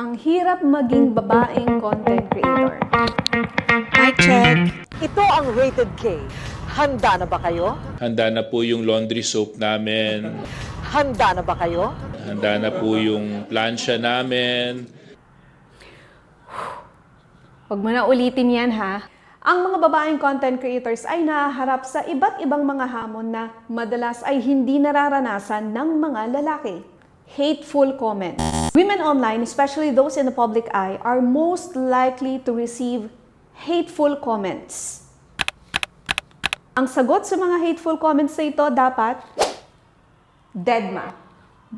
Ang hirap maging babaeng content creator. Mic check. Ito ang Rated K. Handa na ba kayo? Handa na po yung laundry soap namin. Handa na ba kayo? Handa na po yung plancha namin. Huwag mo na ulitin yan, ha? Ang mga babaeng content creators ay nahaharap sa iba't ibang mga hamon na madalas ay hindi nararanasan ng mga lalaki. Hateful comments. Women online, especially those in the public eye, are most likely to receive hateful comments. Ang sagot sa mga hateful comments na ito dapat deadma.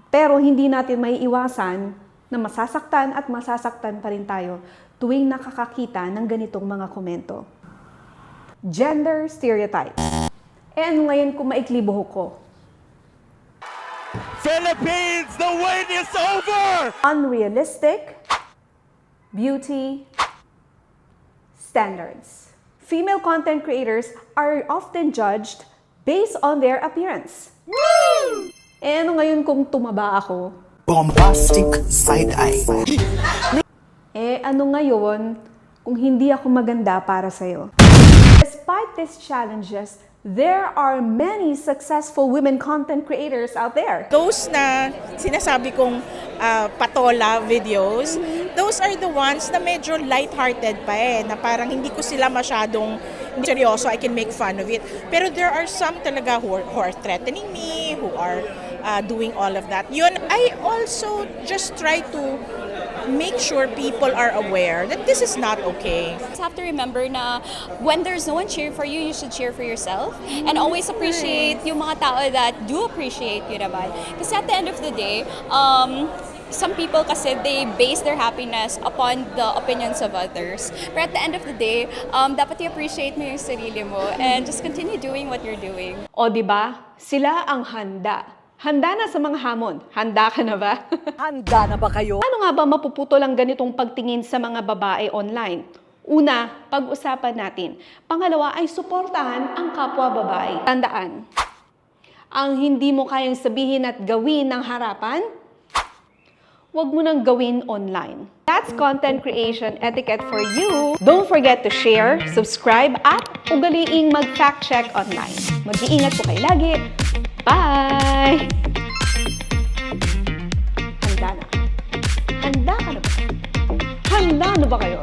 Pero hindi natin may iwasan na masasaktan at masasaktan pa rin tayo tuwing nakakakita ng ganitong mga komento. Gender stereotypes. And ngayon kung maikli buhok ko. Philippines, the wait is over! Unrealistic beauty standards. Female content creators are often judged based on their appearance. Eh ano ngayon kung tumaba ako? Bombastic side-eye. Eh ano ngayon kung hindi ako maganda para sa'yo? Despite these challenges, there are many successful women content creators out there. Those na sinasabi kong patola videos, those are the ones na medyo lighthearted pa na parang hindi ko sila masyadong seryoso, I can make fun of it. Pero there are some talaga who are threatening me, who are doing all of that. Yun, I also just try to make sure people are aware that this is not okay. You have to remember na when there's no one cheering for you, you should cheer for yourself. And always appreciate yung mga tao that do appreciate you naman. Kasi at the end of the day, some people kasi they base their happiness upon the opinions of others. But at the end of the day, dapat i-appreciate mo yung sarili mo and just continue doing what you're doing. O di ba? Sila ang handa. Handa na sa mga hamon. Handa ka na ba? Handa na ba kayo? Ano nga ba mapuputol ang ganitong pagtingin sa mga babae online? Una, pag-usapan natin. Pangalawa ay suportahan ang kapwa babae. Tandaan, ang hindi mo kayang sabihin at gawin ng harapan, huwag mo nang gawin online. That's content creation etiquette for you. Don't forget to share, subscribe, at ugaliing mag-fact check online. Mag-iingat po kayo lagi. Bye! Handa na. Handa ka na ba? Handa na ba kayo?